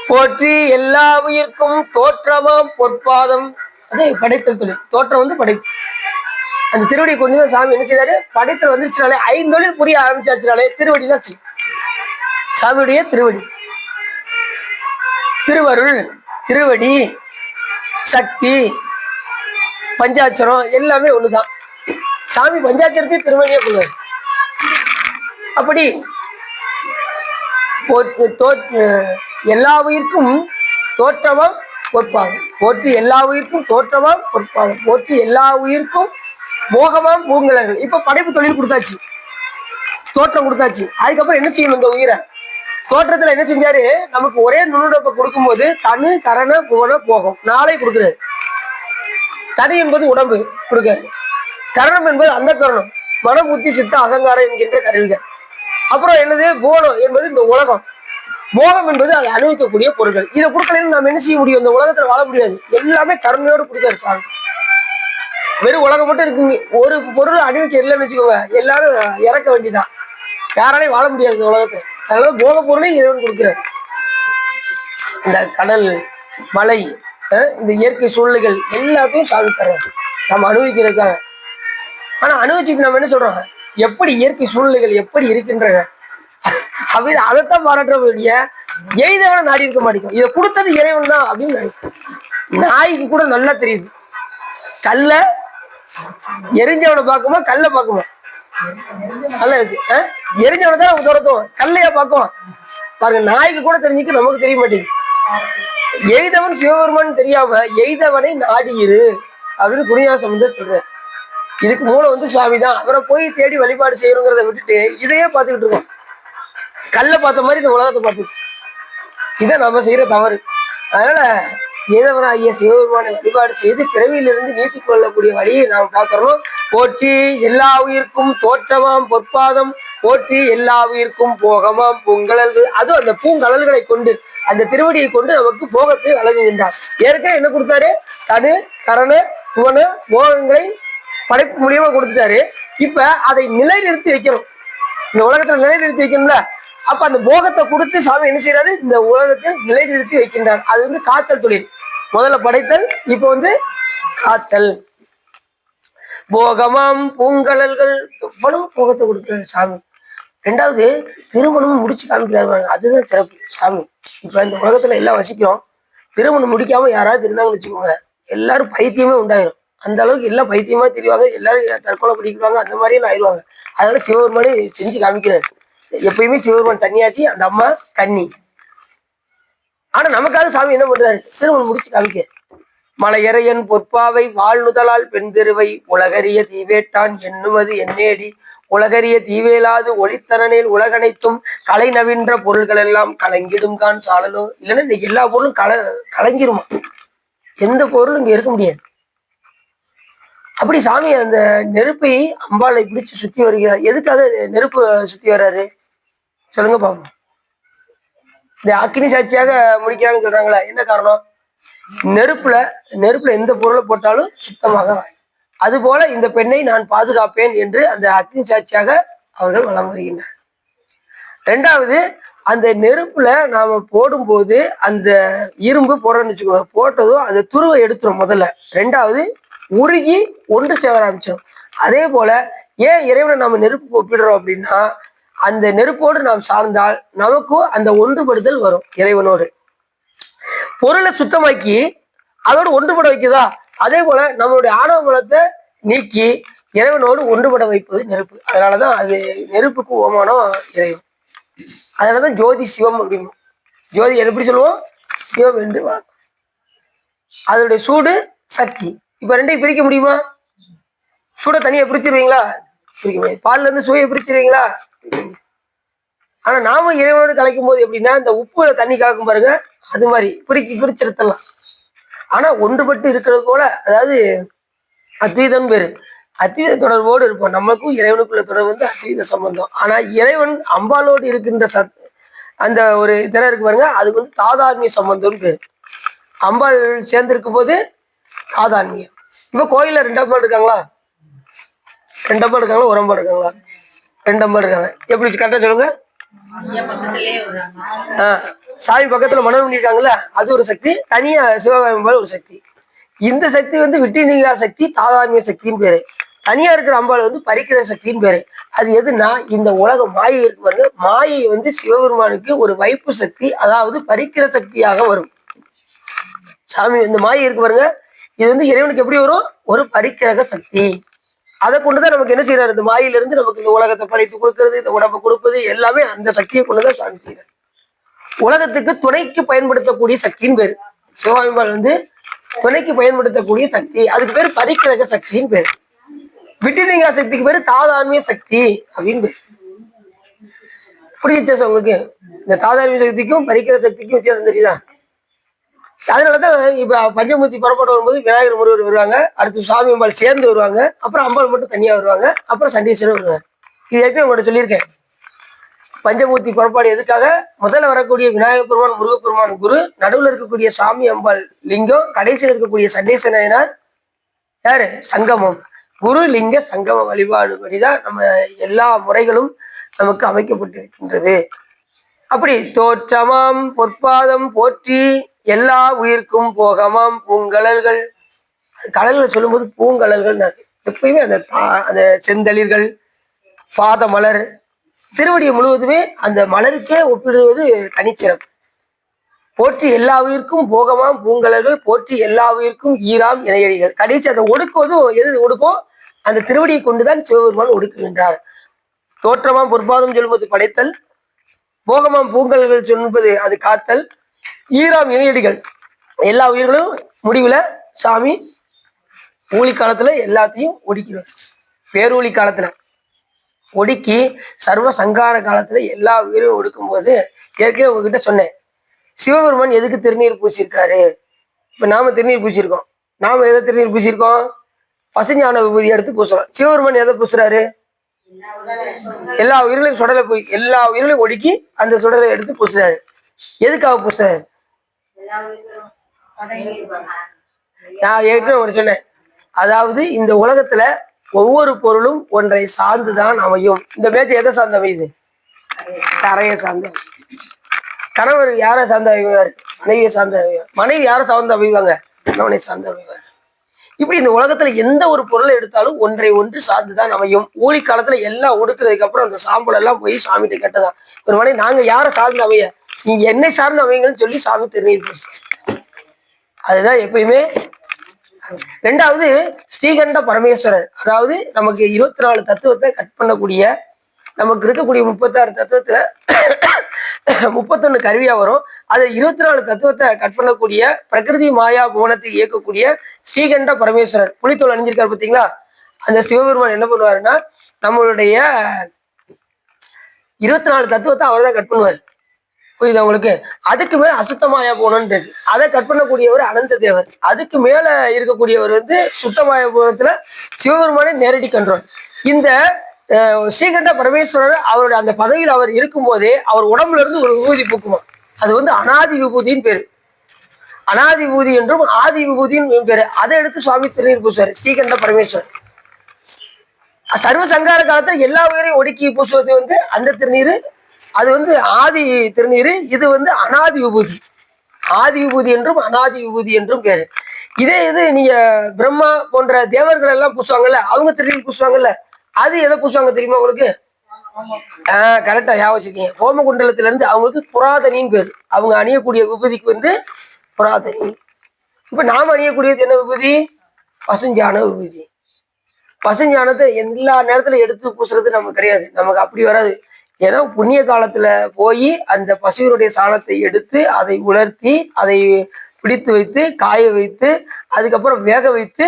போற்றி எல்லா உயிர்க்கும் தோற்றமாம் பொற்பாதம். அதே படைத்தல் தொழில். தோற்றம் வந்து படைப்பு. அந்த திருவடி கொண்டுதான் சாமி என்ன செய்யறாரு? படைத்தல் வந்துருச்சுனாலே 5 தொழில் புரிய ஆரம்பிச்சாச்சுனாலே திருவடி தான் செய்யும். சாமியுடைய திருவடி, திருவருள், திருவடி, சக்தி, பஞ்சாட்சரம் எல்லாமே ஒண்ணுதான். சாமி பஞ்சாட்சரத்தை திருவடியே கொள்வார். அப்படி எல்லா உயிர்க்கும் தோற்றமாம் பொற்பாதம். போற்றி எல்லா உயிர்க்கும் தோற்றமாம் பொற்பாதம். போற்றி எல்லா உயிர்க்கும் மோகமாம் பூங்கலர்கள். இப்ப படைப்பு தொழில் கொடுத்தாச்சு, தோற்றம் கொடுத்தாச்சு. அதுக்கப்புறம் என்ன செய்யணும்? இந்த உயிரை தோற்றத்துல என்ன செஞ்சாரு? நமக்கு ஒரே நுண்ணுடப்பை கொடுக்கும் போது தனு கரண புவன போகம் 4 கொடுக்குறாரு. தனி என்பது உடம்பு கொடுக்காரு. கரணம் என்பது அந்த கரணம், மன புத்தி சித்த அகங்காரம் என்கின்ற கருவிகள். அப்புறம் என்னது? புவனம் என்பது இந்த உலகம். போகம் என்பது அதை அனுபவிக்கக்கூடிய பொருட்கள். இதை கொடுக்கலன்னு நம்ம என்ன செய்ய முடியும்? இந்த உலகத்துல வாழ முடியாது. எல்லாமே கருணையோடு கொடுக்காரு சாமி. வெறும் உலகம் மட்டும் இருக்குங்க. ஒரு பொருள் அனுபவிக்க இல்லைன்னு வச்சுக்கோங்க, எல்லாரும் இறக்க வேண்டியதான். யாராலையும் வாழ முடியாது இந்த உலகத்தை. அதனால போக பொருளையும் இறைவன் கொடுக்கிறார். இந்த கடல், மலை, இந்த இயற்கை சூழ்நிலைகள் எல்லாத்தையும் சாமி தர்றாரு நம்ம அனுபவிக்கிறதுக்காக. ஆனா அனுபவிச்சுட்டு நம்ம என்ன சொல்றோம்? எப்படி இயற்கை சூழ்நிலைகள் எப்படி இருக்கின்றன அப்படின்னு அதைத்தான் பாராட்டுற வேண்டிய எய்தவனை நாடி இருக்க மாட்டேங்கும். இதை கொடுத்தது இறைவன் தான் அப்படின்னு நினைக்கும். நாய்க்கு கூட நல்லா தெரியுது. கல்ல எரிஞ்சவனை பார்க்குமா கல்ல பார்க்குமா? நல்ல இருக்கு. எரிஞ்சவனை தான் அவங்க துரத்துவோம், கல்லையா பார்க்குவோம். பாருங்க, நாய்க்கு கூட தெரிஞ்சுக்க நமக்கு தெரிய மாட்டேங்குது. எய்தவன் சிவபெருமான் தெரியாம எய்தவனை நாடியிரு அப்படின்னு குருஞான வந்து சொல்ற. இதுக்கு மூலம் வந்து சுவாமி தான். அவரை போய் தேடி வழிபாடு செய்யணுங்கிறத விட்டுட்டு இதையே பார்த்துக்கிட்டு இருக்கோம். கல்லை பார்த்த மாதிரி இந்த உலகத்தை பார்த்துட்டு இதை நம்ம செய்யற தவறு. அதனால ஏதவனாகிய சிவபெருமானை வழிபாடு செய்து பிறவியிலிருந்து நீட்டிக் கொள்ளக்கூடிய வழியை நாம் பார்க்கிறோம். போற்றி எல்லா உயிர்க்கும் தோற்றமாம் பொற்பாதம். போற்றி எல்லா உயிர்க்கும் போகமாம் பூங்கலல்கள். அதுவும் அந்த பூங்கலல்களை கொண்டு, அந்த திருவடியை கொண்டு நமக்கு போகத்தை வழங்குகின்றார். ஏற்கனவே என்ன கொடுத்தாரு? தனு கரண புவன போகங்களை படைப்பு மூலியமா கொடுத்துட்டாரு. இப்ப அதை நிலைநிறுத்தி வைக்கணும். இந்த உலகத்துல நிலைநிறுத்தி வைக்கணும்ல. அப்ப அந்த போகத்தை கொடுத்து சாமி என்ன செய்யறாரு? இந்த உலகத்தில் நிலைநிறுத்தி வைக்கின்றார். அது வந்து காத்தல் தொழில். முதல்ல படைத்தல், இப்ப வந்து காத்தல். போகமாம் பூங்கலல்கள். எவ்வளவு போகத்தை கொடுக்கிறார் சாமி. 2வது திருமணமும் முடிச்சு காமிக்கிறாரு. அதுதான் சிறப்பு சாமி. இப்ப இந்த உலகத்துல எல்லாம் வசிக்கிறோம். திருமணம் முடிக்காம யாராவது இருந்தாங்கன்னு வச்சுக்கோங்க, எல்லாரும் பைத்தியமே உண்டாயிரும். அந்த அளவுக்கு எல்லாம் பைத்தியமா தெரிவாங்க. எல்லாரும் தற்கொலை படிக்கிறாங்க. அந்த மாதிரி எல்லாம் ஆயிடுவாங்க. அதனால சிவபெருமானே செஞ்சு காமிக்கிறாரு. எப்பயுமே சிவபெருமான் தண்ணியாச்சு, அந்த அம்மா கன்னி. ஆனா நமக்காக சாமி என்ன பண்றாரு? திருமணம் முடிச்சு காமிக்க. மலையறையன் பொற்பாவை வாழ்நுதலால் பெண் தெருவை உலகறிய தீவேட்டான் எண்ணுவது என்னேடி உலகறிய தீவேலாது ஒளித்தரனில் உலகனைத்தும் கலை நவின்ற பொருள்கள் எல்லாம் கலங்கிடும் கான் சாடலோ. இல்லைன்னா இன்னைக்கு எல்லா பொருளும் கலங்கிருமா? எந்த பொருளும் இங்க இருக்க முடியாது. அப்படி சாமி அந்த நெருப்பை அம்பாளை பிடிச்சு சுத்தி வருகிறார். எதுக்காக நெருப்பு சுத்தி வர்றாரு சொல்லுங்க பாப்போம். இந்த அக்னி சாட்சியாக முடிக்கிறாங்கன்னு சொல்றாங்களா? என்ன காரணம்? நெருப்புல எந்த பொருளை போட்டாலும் சுத்தமாக. அது போல இந்த பெண்ணை நான் பாதுகாப்பேன் என்று அந்த அக்னி சாட்சியாக அவர்கள் வலம் வருகின்றனர். 2வது, அந்த நெருப்புல நாம போடும்போது அந்த இரும்பு போடுறோம்னு வச்சுக்கோங்க, போட்டதும் அந்த துருவை எடுத்துரும் முதல்ல. 2வது உருகி ஒன்று சேர ஆரம்பிச்சிடும். அதே போல ஏன் இறைவனை நம்ம நெருப்பு ஒப்பிடுறோம் அப்படின்னா, அந்த நெருப்போடு நாம் சார்ந்தால் நமக்கும் அந்த ஒன்றுபடுதல் வரும் இறைவனோடு. பொருளை சுத்தமாக்கி அதோடு ஒன்றுபட வைக்குதா? அதே போல நம்மளுடைய ஆணவ பலத்தை நீக்கி இறைவனோடு ஒன்றுபட வைப்பது நெருப்பு. அதனாலதான் அது நெருப்புக்கு ஓமானம் இறைவன். அதனாலதான் ஜோதி சிவம் அப்படின்னு. ஜோதி எப்படி சொல்லுவோம்? சிவம் என்று. அதனுடைய சூடு சக்தி. இப்ப 2ஐயும் பிரிக்க முடியுமா? சூட தனியா பிரிச்சிருவீங்களா? பிரிக்க முடியாது. பால்ல இருந்து சுவையை பிரிச்சிருவீங்களா? ஆனா நாம இறைவனோடு கலைக்கும் போது எப்படின்னா, இந்த உப்புல தண்ணி கலக்கும் பாருங்க, அது மாதிரி பிரிச்சிருத்தலாம். ஆனா ஒன்றுபட்டு இருக்கிறது போல, அதாவது அத்வைதம் பேரு. அத்வைத தொடர்போடு இருப்போம். நமக்கும் இறைவனுக்குள்ள தொடர்பு வந்து அத்வைத சம்பந்தம். ஆனா இறைவன் அம்பாலோடு இருக்கின்ற அந்த ஒரு திரை இருக்கு பாருங்க, அதுக்கு வந்து தாதாத்மிய சம்பந்தம்னு பேரு. அம்பாள் சேர்ந்திருக்கும் போது தாதாத்மியம். இப்ப கோயில்ல 2 அம்பாள் இருக்காங்களா? 2 அம்பாள் இருக்காங்களா? ஒரு அம்பாள் இருக்காங்களா? 2 அம்பாள் இருக்காங்க. எப்படி கரெக்டா சொல்லுங்க. சாமி பக்கத்துல மனம் பண்ணிருக்காங்கல்ல, அது ஒரு சக்தி. தனியா சிவகாமி அம்பாள் ஒரு சக்தி. இந்த சக்தி வந்து விட்டினிகா சக்தி, தாதாத்மிய சக்தின்னு பேரு. தனியா இருக்கிற அம்பாள் வந்து பரிக்கிற சக்தின்னு பேரு. அது எதுனா இந்த உலக மாயை இருக்கு பாருங்க, மாயை வந்து சிவபெருமானுக்கு ஒரு வைப்பு சக்தி, அதாவது பரிக்கிற சக்தியாக வரும். சாமி இந்த மாயை இருக்கு பாருங்க, இது வந்து இறைவனுக்கு எப்படி வரும்? ஒரு பரிக்கிரக சக்தி. அதை கொண்டுதான் நமக்கு என்ன செய்யறாரு? இந்த மாயிலிருந்து நமக்கு இந்த உலகத்தை படைத்து கொடுக்கறது, இந்த உடம்பை கொடுப்பது எல்லாமே அந்த சக்தியை கொண்டுதான் சாமி செய்யறாரு. உலகத்துக்கு துணைக்கு பயன்படுத்தக்கூடிய சக்தின்னு பேரு. சிவகாமிபால் வந்து துணைக்கு பயன்படுத்தக்கூடிய சக்தி, அதுக்கு பேரு பரிக்கிரக சக்தின்னு பேரு. விட்டிலிங்கா சக்திக்கு பேரு தாதாத்மிய சக்தி அப்படின்னு பேரு. புரியுது உங்களுக்கு? இந்த தாதாத்மிய சக்திக்கும் பரிக்கிற சக்திக்கும் வித்தியாசம் தெரியுதா? அதனாலதான் இப்ப பஞ்சமூர்த்தி புறப்பாடு வரும்போது விநாயகர் முருகர் வருவாங்க, அடுத்து சாமி அம்பாள் சேர்ந்து வருவாங்க, அப்புறம் அம்பாள் மட்டும் தனியா வருவாங்க, அப்புறம் சண்டீஸ்வரர் வருவாங்க. இது ஏற்கனவே உங்கள்கிட்ட சொல்லியிருக்கேன். பஞ்சமூர்த்தி புறப்பாடு எதுக்காக? முதல்ல வரக்கூடிய விநாயகர் பெருமான், முருகப்பெருமான் குரு, நடுவில் இருக்கக்கூடிய சாமி அம்பாள் லிங்கம், கடைசியில் இருக்கக்கூடிய சண்டீஸ்வர நாயனார் யாரு? சங்கமம். குரு லிங்க சங்கம வழிபாடுபடிதான் நம்ம எல்லா முறைகளும் நமக்கு அமைக்கப்பட்டிருக்கின்றது. அப்படி தோற்றமாம் பொற்பாதம் போற்றி எல்லா உயிர்க்கும் போகமாம் பூங்கலல்கள். கடல்கள் சொல்லும்போது பூங்கலல்கள் எப்பயுமே அந்த செந்தளிர்கள், பாத மலர், திருவடியை முழுவதுமே அந்த மலருக்கே ஒப்பிடுவது தனிச்சிறப்பு. போற்றி எல்லா உயிர்க்கும் போகமாம் பூங்கலர்கள், போற்றி எல்லா உயிர்க்கும் ஈராம் இணையடிகள். கடைசி அந்த ஒடுக்குவதும் எது ஒடுக்கும்? அந்த திருவடியை கொண்டுதான் சிவபெருமான் ஒடுக்குகின்றார். தோற்றமாம் பொற்பாதம் சொல்லும்போது படைத்தல், போகமாம் பூங்கல்கள் சொல்லும்போது அது காத்தல், ஈராம் இணையடிகள் எல்லா உயிர்களும் முடிவுல சாமி ஊழி காலத்துல எல்லாத்தையும் ஒடுக்கிறார். பேரூழி காலத்துல ஒடுக்கி சர்வ சங்கார காலத்துல எல்லா உயிரையும் ஒடுக்கும் போது, ஏற்கனவே உங்ககிட்ட சொன்னேன், சிவபெருமான் எதுக்கு திருநீர் பூசியிருக்காரு? இப்ப நாம திருநீர் பூசியிருக்கோம். நாம எதை திருநீர் பூசியிருக்கோம்? பசுஞான விபூதி எடுத்து பூசுறோம். சிவபெருமான் எதை பூசுறாரு? எல்லா உயிர்களையும் சுடலை போய் எல்லா உயிர்களையும் ஒடுக்கி அந்த சுடலை எடுத்து பூசுறாரு. எதுக்காக பூசுறாரு? நான் ஏற்கனவே ஒரு சொன்னேன், அதாவது இந்த உலகத்துல ஒவ்வொரு பொருளும் ஒன்றை சார்ந்துதான் அமையும். இந்த பேச்சு எதை சார்ந்து அமையுது? தரையை சார்ந்து. கணவர் யாரை சார்ந்து அமைவார்? மனைவியை சார்ந்து அமைவார். மனைவி யாரை சார்ந்து அமைவாங்க? கணவனை சார்ந்து அமைவார். இப்படி இந்த உலகத்துல எந்த ஒரு பொருளை எடுத்தாலும் ஒன்றை ஒன்று சார்ந்துதான் அமையும். ஊழி காலத்துல எல்லாம் ஒடுக்குறதுக்கு அப்புறம் அந்த சாம்பல் எல்லாம் போய் சாமிகிட்ட கேட்டதான், ஒரு மனை நாங்க யாரை சார்ந்து அமைய, நீ என்னை சார்ந்து அமைங்கன்னு சொல்லி சாமி திருநீர் பூசு. அதுதான் எப்பயுமே. ரெண்டாவது ஸ்ரீகண்ட பரமேஸ்வரர், அதாவது நமக்கு 24 தத்துவத்தை கட் பண்ணக்கூடிய, நமக்கு இருக்கக்கூடிய 36 தத்துவத்துல 31 கருவியா வரும். அது 24 தத்துவத்தை கட் பண்ணக்கூடிய பிரகிருதி மாயா புவனத்தை இயக்கக்கூடிய ஸ்ரீகண்ட பரமேஸ்வரர் புலித்தோல் அணிஞ்சிருக்காரு பார்த்தீங்களா? அந்த சிவபெருமான் என்ன பண்ணுவாருன்னா, நம்மளுடைய 24 தத்துவத்தை அவர் தான் கட் பண்ணுவார். புரியுதா உங்களுக்கு? அதுக்கு மேல அசுத்தமாயா போனோன்னு இருக்கு, அதை கட் பண்ணக்கூடியவர் அனந்த தேவர். அதுக்கு மேல இருக்கக்கூடியவர் வந்து சுத்தமாய போனத்துல சிவபெருமானே நேரடி கண்ட்ரோல். இந்த ஸ்ரீகண்ட பரமேஸ்வரர் அவருடைய அந்த பதவியில் அவர் இருக்கும் போதே அவர் உடம்புல இருந்து ஒரு விபூதி பூக்குமா, அது வந்து அனாதி விபூதின்னு பேரு. அனாதி விபூதி என்றும் ஆதி விபூதின்னு பேரு. அதை எடுத்து சுவாமி திருநீர் பூசுவார் ஸ்ரீகண்ட பரமேஸ்வரர். சர்வ சங்கார காலத்துல எல்லா உயிரையும் ஒடுக்கி பூசுவது வந்து அந்த திருநீர், அது வந்து ஆதி திருநீர். இது வந்து அனாதி விபூதி. ஆதி விபூதி என்றும் அனாதி விபூதி என்றும் பேரு. இதே இது நீங்க பிரம்மா போன்ற தேவர்கள் எல்லாம் பூசுவாங்கல்ல, அவங்க திருநீர் பூசுவாங்கல்ல, அது எதை பூசுவாங்க தெரியுமா உங்களுக்கு? கரெக்டா ஞாபகம். ஹோமகுண்டலத்துல இருந்து அவங்களுக்கு புராதனின்னு பேரு. அவங்க அணியக்கூடிய விபூதிக்கு வந்து புராதனி. இப்ப நாம அணியக்கூடியது என்ன விபூதி? பசுஞ்சான விபூதி. பசுஞ்சானத்தை எல்லா நேரத்துல எடுத்து பூசுறது நமக்கு கிடையாது, நமக்கு அப்படி வராது. ஏன்னா புண்ணிய காலத்துல போய் அந்த பசுவினுடைய சாணத்தை எடுத்து அதை உலர்த்தி அதை பிடித்து வைத்து காய வைத்து அதுக்கப்புறம் வேக வைத்து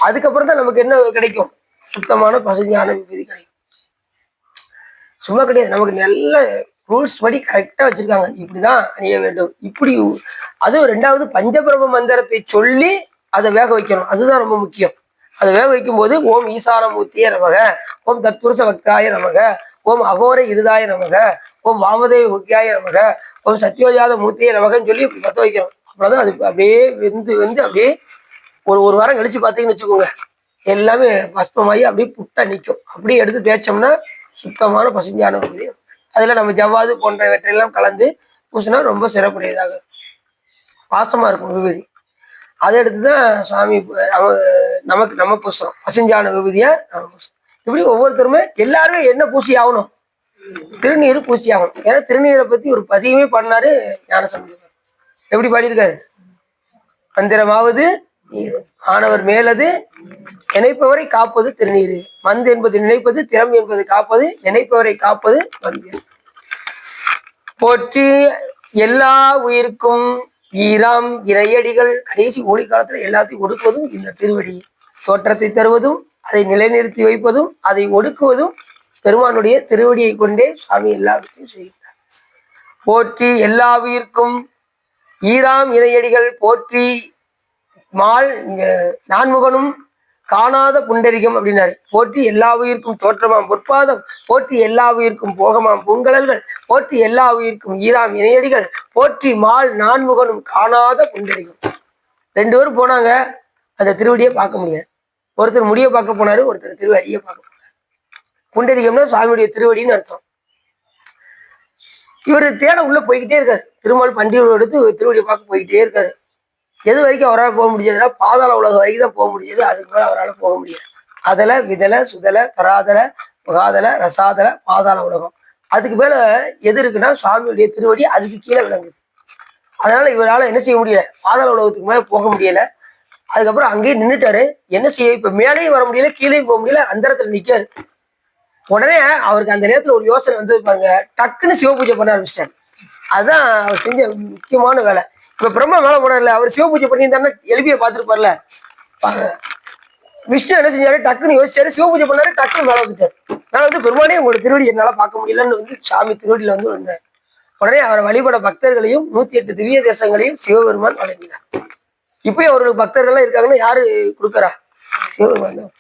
அதுக்கப்புறம் தான் நமக்கு என்ன கிடைக்கும்? சுத்தமான பசுஞான விபூதி கிடைக்கும். சும்மா கிடையாது, நமக்கு நல்ல ரூல்ஸ் படி கரெக்டா வச்சிருக்காங்க, இப்படிதான் அணிய வேண்டும். இப்படி அதுவும் ரெண்டாவது பஞ்சபிரம மந்திரத்தை சொல்லி அதை வேக வைக்கணும், அதுதான் ரொம்ப முக்கியம். அதை வேக வைக்கும் போது ஓம் ஈசானமூர்த்தியே நமக, ஓம் தத்புருஷ பக்தாய நமக, ஓம் அகோர இருதாய நமக, ஓம் வாமதேவ முக்கியாய நமக, ஓம் சத்யோஜாத மூர்த்தியே நமகன்னு சொல்லி பத்த வைக்கணும். அப்புறம் அது அப்படியே வெந்து வெந்து அப்படியே ஒரு வாரம் கழிச்சு பார்த்தீங்கன்னு வச்சுக்கோங்க, எல்லாமே பஸ்பமாகி அப்படியே புட்டா நிற்கும். அப்படியே எடுத்து தேய்ச்சோம்னா சுத்தமான பசுஞ்சான விபூதி. அதுல நம்ம ஜவ்வாது போன்றவற்றையெல்லாம் கலந்து பூசினா ரொம்ப சிறப்புடையதாக வாசமா இருக்கும் விபூதி. அதை எடுத்துதான் சுவாமி நமக்கு நம்ம பூசுறோம், பசுஞ்சான விபூதியா நம்ம பூசுறோம். இப்படி ஒவ்வொருத்தருமே எல்லாருமே என்ன பூசி ஆகணும், திருநீர் பூசி ஆகணும். ஏன்னா திருநீரை பத்தி ஒரு பதிவுமே பண்ணாரு ஞானசம்பந்தர். எப்படி பாடியிருக்காரு? மந்திரமாவது நீர் ஆனவர் மேலது நினைப்பவரை காப்பது திருநீர், மந்து என்பது நினைப்பது, திறம் என்பது காப்பது, நினைப்பவரை காப்பது மந்து. போற்றி எல்லா உயிருக்கும் ஈராம் இறையடிகள். கடைசி ஒளி காலத்துல எல்லாத்தையும் ஒடுக்குவதும் இந்த திருவடி. தோற்றத்தை தருவதும் அதை நிலைநிறுத்தி வைப்பதும் அதை ஒடுக்குவதும் பெருமானுடைய திருவடியை கொண்டே சுவாமி எல்லா விஷயம் செய்கிறார். போற்றி எல்லா உயிர்க்கும் ஈராம் இறையடிகள். போற்றி மால் நான்முகனும் காணாத புண்டரிகம் அப்படின்னாரு. போற்றி எல்லா உயிர்க்கும் தோற்றமாம் பொற்பாதம், போற்றி எல்லா உயிர்க்கும் போகமாம் பூங்கலல்கள், போற்றி எல்லா உயிர்க்கும் ஈராம் இணையடிகள், போற்றி மால் நான்முகனும் காணாத புண்டரிகம். 2 பேரும் போனாங்க, அந்த திருவடியை பார்க்க முடியாது. ஒருத்தர் முடிய பார்க்க போனாரு, ஒருத்தர் திருவடியை பார்க்க போனாரு. புண்டரிகம்னா சுவாமியுடைய திருவடின்னு அர்த்தம். இவர் தேட உள்ள போய்கிட்டே இருக்காரு. திருமால் பண்டிகையோடு எடுத்து திருவடியை பார்க்க போய்கிட்டே இருக்காரு. எது வரைக்கும் அவரால் போக முடியாதுன்னா பாதாள உலகம் வரைக்கும் தான் போக முடியாது. அதுக்கு மேலே அவரால் போக முடியாது. அதல விதல சுதல தராதல புகாதல ரசாதல பாதாள உலகம். அதுக்கு மேல எது இருக்குன்னா சுவாமியுடைய திருவடி, அதுக்கு கீழே விளங்குது. அதனால இவரால் என்ன செய்ய முடியல, பாதாள உலகத்துக்கு மேல போக முடியல. அதுக்கப்புறம் அங்கேயே நின்றுட்டாரு. என்ன செய்ய, இப்ப மேலேயும் வர முடியல, கீழேயும் போக முடியல, அந்த இடத்துல நிக்காரு. உடனே அவருக்கு அந்த நேரத்துல ஒரு யோசனை வந்து பாருங்க, டக்குன்னு சிவ பூஜை பண்ண ஆரம்பிச்சிட்டாரு. அதுதான் அவர் செஞ்ச முக்கியமான வேலை. இப்ப பிரம்மா மேல போடல, அவர் சிவ பூஜை பண்ணியிருந்தாருன்னா எலும்பியை பார்த்துருப்பார்ல. விஷ்ணு என்ன செஞ்சாரு, டக்குன்னு யோசிச்சாரு, சிவ பூஜை பண்ணாரு, டக்குன்னு மேல வந்துட்டாரு. நான் வந்து பெருமானே உங்களோட திருவடி என்னால பார்க்க முடியலன்னு வந்து சாமி திருவடியில வந்து வந்தார். உடனே அவரை வழிபட பக்தர்களையும் 108 திவ்ய தேசங்களையும் சிவபெருமான் வழங்கினார். இப்பயும் அவர்களுக்கு பக்தர்கள்லாம் இருக்காங்கன்னா யாரு கொடுக்குறா? சிவபெருமான் தான்.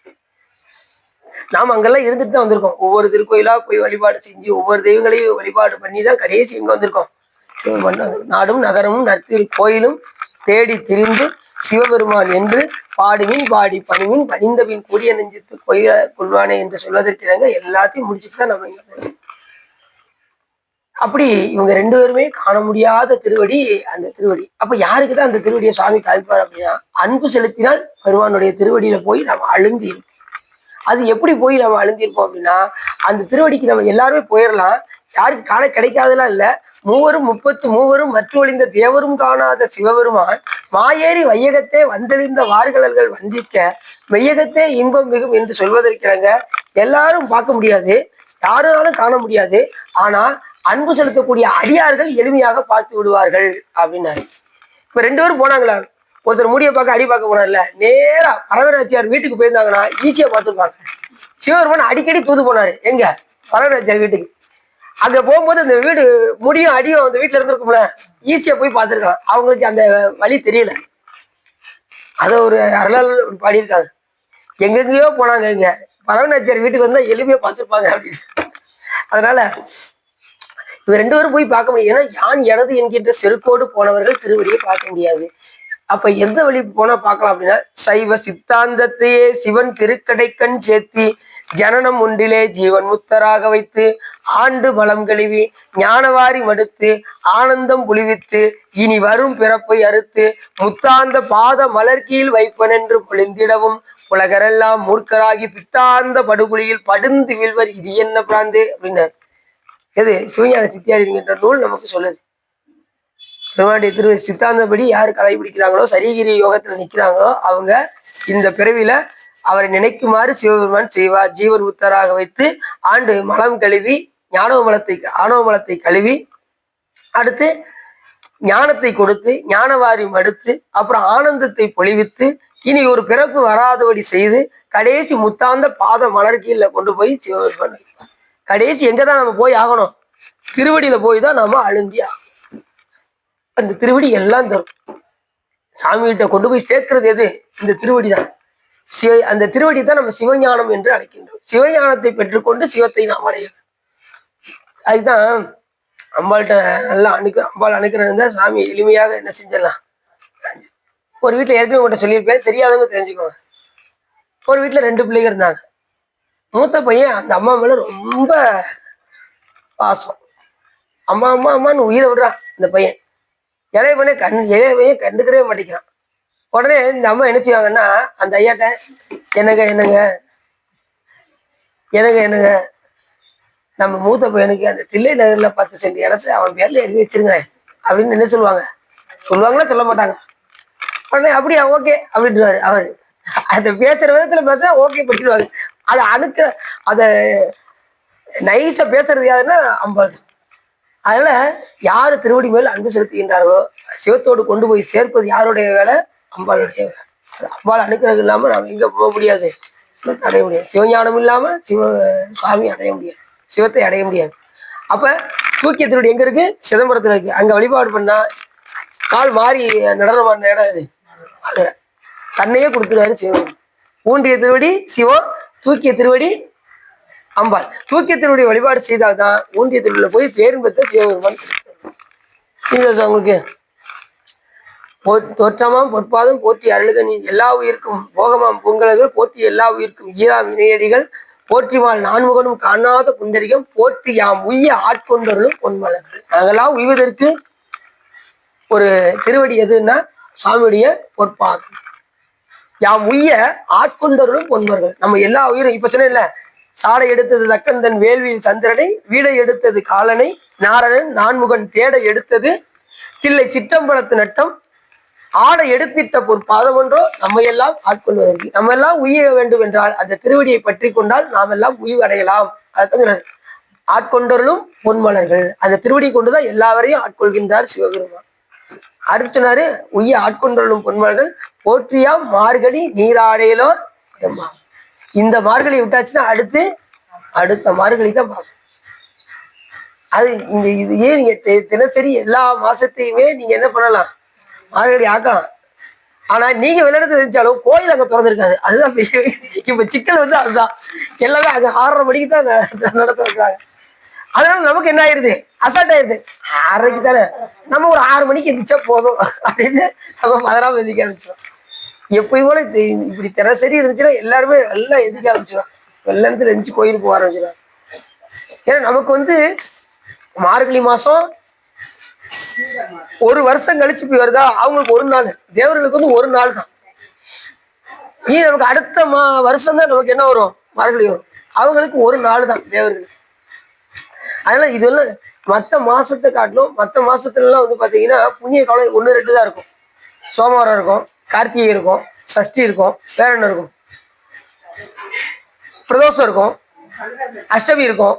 நாம அங்கெல்லாம் இருந்துட்டு தான் வந்திருக்கோம். ஒவ்வொரு திருக்கோயிலா போய் வழிபாடு செஞ்சு ஒவ்வொரு தெய்வங்களையும் வழிபாடு பண்ணி தான் கடைசி இங்க வந்திருக்கோம். சிவபெருமான் நாடும் நகரமும் நற்திரு கோயிலும் தேடி திரிந்து சிவபெருமான் என்று பாடுவின் பாடி பணிவின் பணிந்தவின் கூடிய நெஞ்சத்து கோயில கொள்வானே என்று சொல்வதற்கிறாங்க. எல்லாத்தையும் முடிச்சுட்டு தான் நம்ம இங்க. அப்படி இவங்க 2 பேருமே காண முடியாத திருவடி அந்த திருவடி. அப்ப யாருக்குதான் அந்த திருவடியை சுவாமி காமிப்பார் அப்படின்னா, அன்பு செலுத்தினால் பெருமானுடைய திருவடியில போய் நம்ம அழுந்தி இருப்போம். அது எப்படி போய் நம்ம அழுந்திருப்போம் அப்படின்னா, அந்த திருவடிக்கு நம்ம எல்லாருமே போயிடலாம். யாருக்கு காண கிடைக்காதெல்லாம் இல்ல. 33 மற்ற ஒளிந்த தேவரும் காணாத சிவபெருமான் மாயேறி வையகத்தே வந்தெளிந்த வார்களல்கள் வந்திக்க மெய்யகத்தே இன்பம் மிகும் என்று சொல்வதற்கிறாங்க. எல்லாரும் பார்க்க முடியாது, யாருனாலும் காண முடியாது. ஆனா அன்பு செலுத்தக்கூடிய அடியார்கள் எளிமையாக பார்த்து விடுவார்கள் அப்படின்னாரு. இப்ப 2 பேரும் போனாங்களா, ஒருத்தர் முடிய பார்க்க அடி பார்க்க போனார்ல, நேரா பரவராச்சியார் வீட்டுக்கு போயிருந்தாங்கன்னா ஈஸியா பார்த்துருப்பாங்க. சிவபெருமான் அடிக்கடி தூது போனாரு எங்க, பரவராச்சியார் வீட்டுக்கு. அங்க போகும்போது அந்த வீடு முடியும் அடியும் அந்த வீட்டுல இருந்திருக்கும்ல, ஈஸியா போய் பார்த்துருக்கலாம். அவங்களுக்கு அந்த வழி தெரியல. அதை ஒரு அருளால் பாடியிருக்காங்க. எங்கெங்கயோ போனாங்க, இங்க பரவராச்சியார் வீட்டுக்கு வந்தா எளிமையா பார்த்துருப்பாங்க அப்படின்னு. அதனால இவ 2 பேரும் போய் பார்க்க முடியும். ஏன்னா யான் எனது என்கின்ற செருக்கோடு போனவர்கள் திருவடியை பார்க்க முடியாது. அப்ப எந்த வழி போனா பார்க்கலாம் அப்படின்னா, சைவ சித்தாந்தத்தையே சிவன் திருக்கடைக்கண் சேர்த்தி ஜனனம் ஒன்றிலே ஜீவன் முத்தராக வைத்து ஆண்டு பலம் கழுவி ஞானவாரி மடுத்து ஆனந்தம் புலிவித்து இனி வரும் பிறப்பை அறுத்து முத்தாந்த பாத மலர்கீழ் வைப்பன் என்று பொழிந்திடவும் உலகரெல்லாம் மூர்க்கராகி பித்தாந்த படுகொலியில் படுந்து வீழ்வர் இது என்ன பிராந்து அப்படின்னாரு. எது சிவஞான சித்தியார் என்கின்ற நூல் நமக்கு சொல்லுது. பெருமானுடைய திரு சித்தாந்தப்படி யாரு கடைபிடிக்கிறாங்களோ, சரீகிரி யோகத்துல நிக்கிறாங்களோ, அவங்க இந்த பிறவில அவரை நினைக்குமாறு சிவபெருமான் செய்வார். ஜீவன் உத்தராக வைத்து ஆண்டு மலம் கழுவி ஆணவமலத்தை கழுவி அடுத்து ஞானத்தை கொடுத்து ஞானவாரி மடுத்து அப்புறம் ஆனந்தத்தை பொழிவித்து இனி ஒரு பிறப்பு வராதபடி செய்து கடைசி முத்தாந்த பாத மலர்கீழ கொண்டு போய் சிவபெருமான் வைப்பார். கடைசி எங்கதான் நம்ம போய் ஆகணும், திருவடியில போய் தான் நம்ம அழுந்தி ஆகணும். அந்த திருவடி எல்லாம் தரும். சாமி கிட்ட கொண்டு போய் சேர்க்கிறது எது, இந்த திருவடி தான். அந்த திருவடி தான் நம்ம சிவஞானம் என்று அழைக்கின்றோம். சிவஞானத்தை பெற்றுக்கொண்டு சிவத்தை நாம் அடையணும். அதுதான் அம்பாள்கிட்ட நல்லா அம்பாள் அணுக்கிறதா சாமி எளிமையாக என்ன செஞ்சிடலாம். ஒரு வீட்டில் ஏற்கனவே உங்கள்கிட்ட சொல்லியிருப்பேன், தெரியாதவங்க தெரிஞ்சுக்கோங்க. ஒரு வீட்டில் 2 பிள்ளைங்க இருந்தாங்க. மூத்த பையன் அந்த அம்மா மேல ரொம்ப பாசம். அம்மா அம்மா அம்மான்னு உயிரை விடுறான் இந்த பையன். இளைய பையன் கண்டுக்கவே மாட்டேங்கிறான். உடனே இந்த அம்மா என்ன செய்வாங்கன்னா, அந்த ஐயாட்ட என்னங்க என்னங்க என்னங்க என்னங்க நம்ம மூத்த பையனுக்கு அந்த தில்லை நகர்ல 10 சென்ட் இடத்த அவன் பேர்ல எழுதி வச்சிருங்க அப்படின்னு என்ன சொல்லுவாங்க. சொல்லுவாங்களா சொல்ல மாட்டாங்க. உடனே அப்படியா ஓகே அப்படின்றாரு அவரு. அந்த பேசுற விதத்துல பார்த்தா ஓகே பண்ணிடுவாங்க. அதை அதை நைஸா பேசுறது யாருன்னா அம்பாள். அதனால யாரு திருவடி மேல் அன்பு செலுத்துகின்றார்களோ சிவத்தோடு கொண்டு போய் சேர்ப்பது யாருடைய வேலை? அம்பாளுடைய வேலை. அம்பாள் அனுக்கிறது இல்லாம நாம எங்க போக முடியாது, சிவத்தை அடைய முடியாது. சிவஞானம் இல்லாம சுவாமி அடைய முடியாது, சிவத்தை அடைய முடியாது. அப்ப தூக்கிய திருவடி எங்க இருக்கு? சிதம்பரத்துல இருக்கு. அங்க வழிபாடு பண்ணா கால் மாறி நடனமான இடம் இது. அது தன்னையே கொடுத்துருவாரு சிவன். ஊன்றிய திருவடி சிவம், தூக்கிய திருவடி அம்பாள். தூக்கிய திருவடி வழிபாடு செய்தால்தான் ஊன்றிய திருவடியில போய் பேரும்பத்தை சிவபெருமான் உங்களுக்கு. தோற்றமாம் பொற்பாதம் போற்றி அருளுகனி எல்லா உயிர்க்கும் போகமாம் பூங்கலர்கள் போற்றி எல்லா உயிர்க்கும் ஈராம் இணையடிகள் போற்றிவாள் நான்முகனும் காணாத புண்டரிகம் போற்றி யாம் உய்ய ஆட்கொண்டவர்களும் பொன்மலர்கள். நாங்கெல்லாம் உய்வதற்கு ஒரு திருவடி எதுன்னா சுவாமியுடைய பொற்பாதம். யாம் உய்ய ஆட்கொண்டவர்களும் பொன்மர்கள். நம்ம எல்லா உயிரும் இப்ப சொன்ன இல்ல, சாடை எடுத்தது தக்கந்தன் வேள்வியில் சந்திரனை, வீடை எடுத்தது காலனை, நாரணன் நான்முகன் தேட எடுத்தது தில்லை சிற்றம்பலத்து நட்டம், ஆடை எடுத்திட்ட பொற்பாதம் ஒன்றோ நம்ம எல்லாம் ஆட்கொள்வதற்கு. நம்ம எல்லாம் உய்ய வேண்டும் என்றால் அந்த திருவடியை பற்றி கொண்டால் நாம் எல்லாம் உய்வு அடையலாம். அதுதான் ஆட்கொண்டவர்களும் பொன்மலர்கள். அந்த திருவடி கொண்டுதான் எல்லாவரையும் ஆட்கொள்கின்றார் சிவபெருமான். அடுத்து சொன்னாரு உய்ய ஆட்கொண்டவர்களும் பொன்மலர்கள் போற்றியாம் மார்கழி நீராடையிலோ. இந்த மார்கழி விட்டாச்சுன்னா அடுத்த மார்கழி தான் பார்க்கணும். அது இங்க இது ஏன் நீங்க தினசரி எல்லா மாசத்தையுமே நீங்க என்ன பண்ணலாம், மார்கழி ஆக்கலாம். ஆனா நீங்க விளையாடுறது தெரிஞ்சாலும் கோயில் அங்க திறந்துருக்காது. அதுதான் இப்ப சிக்கல் வந்து அதுதான். எல்லாமே அங்க 6:30 மணிக்கு தான் நடத்த வைக்கிறாங்க. அதனால நமக்கு என்ன ஆயிருது, அசால்ட் ஆயிருது. 6:30க்கு தானே, நம்ம ஒரு 6 மணிக்கு எந்திரிச்சா போதும் அப்படின்னு நம்ம மதராம எந்திரிக்க ஆரம்பிச்சோம். எப்பயும் போல இப்படி தினசரி இருந்துச்சுன்னா எல்லாருமே நல்லா எதிர்க்க ஆரம்பிச்சிடும். வெள்ளத்துல இருந்துச்சு கோயிலுக்கு போக ஆரம்பிச்சிடும். ஏன்னா நமக்கு வந்து மார்கழி மாசம் ஒரு வருஷம் கழிச்சு போய் வருதா, அவங்களுக்கு ஒரு நாள், தேவர்களுக்கு வந்து ஒரு நாள் தான். நீ நமக்கு அடுத்த வருஷம் தான் நமக்கு என்ன வரும், மார்கழி வரும். அவங்களுக்கு ஒரு நாள் தான் தேவர்களுக்கு. அதனால இதெல்லாம் மற்ற மாசத்தை காட்டிலும் மற்ற மாசத்துலலாம் வந்து பாத்தீங்கன்னா புண்ணிய காலம் 1-2 தான் இருக்கும். சோமவாரம் இருக்கும், கார்த்திகை இருக்கும், சஷ்டி இருக்கும், வேற என்ன இருக்கும், பிரதோஷம் இருக்கும், அஷ்டமி இருக்கும்.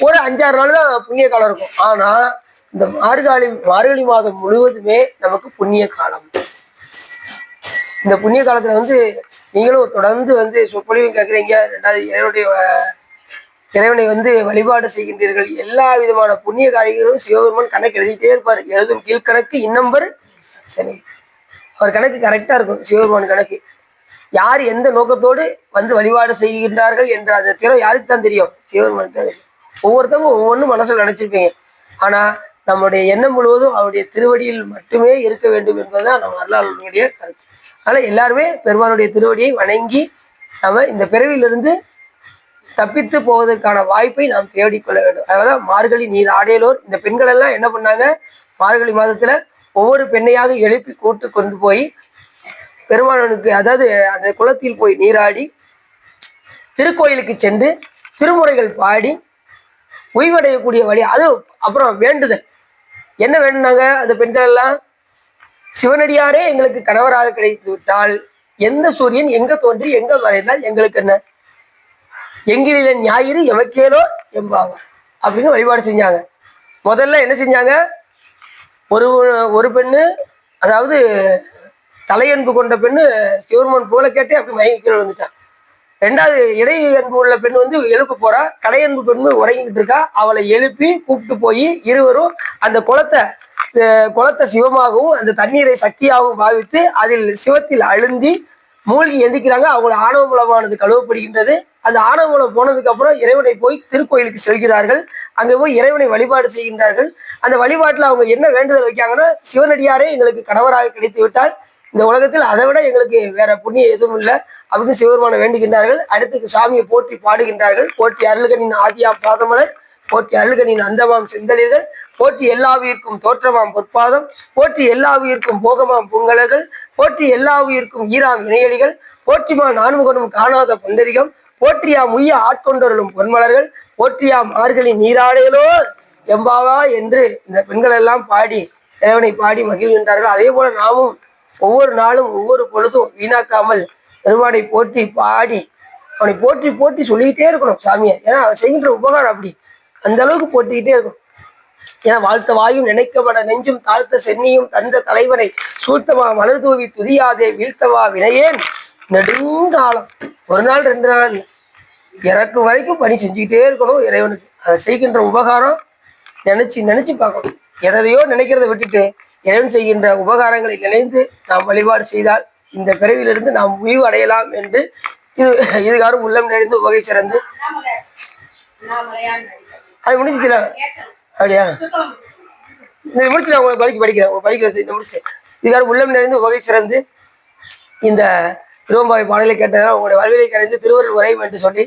ஒரு 5-6 நாள் தான் புண்ணிய காலம் இருக்கும். ஆனா இந்த மார்கழி மாதம் முழுவதுமே நமக்கு புண்ணிய காலம். இந்த புண்ணிய காலத்துல வந்து நீங்களும் தொடர்ந்து வந்து சொற்பொழிவும் கேட்குறீங்க. 2வது இறைவனை வந்து வழிபாடு செய்கின்றீர்கள். எல்லா விதமான புண்ணிய காரியங்களும் சிவபெருமான் கணக்கு எழுதிட்டே இருப்பார். எழுதும் கீழ்கணக்கு இன்னம்பர் சரி, அவர் கணக்கு கரெக்டா இருக்கும். சிவபெருமான் கணக்கு யார் எந்த நோக்கத்தோடு வந்து வழிபாடு செய்கின்றார்கள் என்ற அந்த திறம் யாருக்கு தான் தெரியும், சிவபெருமான் தான் தெரியும். ஒவ்வொருத்தவங்க ஒவ்வொன்றும் மனசில் நினைச்சிருப்பீங்க. ஆனா நம்முடைய எண்ணம் முழுவதும் அவருடைய திருவடியில் மட்டுமே இருக்க வேண்டும் என்பதுதான் நம்ம அருளாளனுடைய கருத்து. அதனால எல்லாருமே பெருமானுடைய திருவடியை வணங்கி நாம இந்த பிறவியிலிருந்து தப்பித்து போவதற்கான வாய்ப்பை நாம் தேடிக்கொள்ள வேண்டும். அதாவது மார்கழி நீர் ஆடையலோர். இந்த பெண்கள் எல்லாம் என்ன பண்ணாங்க, மார்கழி மாதத்துல ஒவ்வொரு பெண்ணையாக எழுப்பி கூட்டு கொண்டு போய் பெருமானுக்கு, அதாவது அந்த குளத்தில் போய் நீராடி திருக்கோயிலுக்கு சென்று திருமுறைகள் பாடி உய்வடையக்கூடிய வழி. அது அப்புறம் வேண்டுதல் என்ன வேண்டுனாங்க அந்த பெண்கள் எல்லாம், சிவனடியாரே எங்களுக்கு கணவராக கிடைத்து விட்டால் எந்த சூரியன் எங்க தோன்றி எங்க மறைந்தால் எங்களுக்கு என்ன, எங்கில ஞாயிறு எமக்கேலோ எம்பாவா அப்படின்னு வழிபாடு செஞ்சாங்க. முதல்ல என்ன செஞ்சாங்க, ஒரு பெண்ணு, அதாவது தலையன்பு கொண்ட பெண்ணு சிவருமன் போல கேட்டே அப்படி மயங்கிக்கிற வந்துட்டான். 2வது இடை அன்பு உள்ள பெண் வந்து எழுப்ப போறா, கடையன்பு பெண்ணு உறங்கிக்கிட்டு இருக்கா. அவளை எழுப்பி கூப்பிட்டு போய் இருவரும் அந்த குளத்தை சிவமாகவும் அந்த தண்ணீரை சக்தியாகவும் பாவித்து அதில் சிவத்தில் அழுந்தி மூழ்கி எந்திக்கிறாங்க. அவங்களோட ஆணவ மூலமானது கழுவப்படுகின்றது. அந்த ஆணவ மூலம் போனதுக்கு அப்புறம் இறைவனை போய் திருக்கோயிலுக்கு செல்கிறார்கள். அங்கே போய் இறைவனை வழிபாடு செய்கின்றார்கள். அந்த வழிபாட்டில் அவங்க என்ன வேண்டுதல் வைக்காங்கன்னா, சிவனடியாரே எங்களுக்கு கணவராக கிடைத்து விட்டால் இந்த உலகத்தில் அதை விட எங்களுக்கு வேற புண்ணியம் எதுவும் இல்லை அப்படின்னு சிவபெருமானை வேண்டுகின்றார்கள். அடுத்து சாமியை போற்றி பாடுகின்றார்கள். போற்றி அருள்கனின் ஆதியாம் பாதமலர், போற்றி அருள்கனின் அந்தமாம் செந்தளிர்கள், போற்றி எல்லா உயிர்க்கும் தோற்றமாம் பொற்பாதம், போற்றி எல்லா உயிர்க்கும் போகமாம் பூங்கலர்கள், போற்றி எல்லா உயிர்க்கும் ஈராம் இணையடிகள், போற்றிமா நான்முகனும் காணாத பொண்டரிகம், போற்றியாம் உய்ய ஆட்கொண்டொருளும் பொன்மலர்கள், போற்றியாம் ஆறுகளின் நீராடைகளோ எம்பாவா என்று இந்த பெண்கள் எல்லாம் பாடி இறைவனை பாடி மகிழ்கின்றார்கள். அதே போல நாமும் ஒவ்வொரு நாளும் ஒவ்வொரு பொழுதும் வீணாக்காமல் பெருமானை போற்றி பாடி அவனை போற்றி போற்றி சொல்லிக்கிட்டே இருக்கணும் சாமியை. ஏன்னா அவன் செய்கின்ற உபகாரம் அப்படி அந்த அளவுக்கு போட்டிக்கிட்டே இருக்கணும். ஏன்னா வாழ்த்த வாயும் நினைக்கப்பட நெஞ்சும் தாழ்த்த சென்னியும் தந்த தலைவனை சூழ்த்தவா மலர் தூவி துதியாதே வீழ்த்தவா வினையேன் நெடுங்காலம். ஒரு நாள் 2 நாள் இறக்கும் வரைக்கும் பணி செஞ்சுக்கிட்டே இருக்கணும் இறைவனுக்கு. அதை செய்கின்ற உபகாரம் நினைச்சு நினைச்சு பார்க்கணும். எதையோ நினைக்கிறத விட்டுட்டு இறைவன் செய்கின்ற உபகாரங்களை நினைந்து நாம் வழிபாடு செய்தால் இந்த பிறவிலிருந்து நாம் உய்வு அடையலாம் என்று இதுகாரும் உள்ளம் நிறைந்து உவகை சிறந்து அது முடிஞ்சுல அப்படியா இந்த முடிச்சு உங்களை படிக்கிறேன் படிக்கிற முடிச்சு இதுகாரும் உள்ளம் நிறைந்து உவகை சிறந்து இந்த திருவம்பாவை பாடலை கேட்டதால் உங்களுடைய வாழ்விலை கரைந்து திருவருள் உரையும் என்று சொல்லி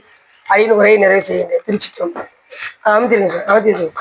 அடியின் உரையை நிறைவு செய்கின்றேன். திருச்சிட்டு அமைச்சிருங்க சார், அமைச்சிருங்க.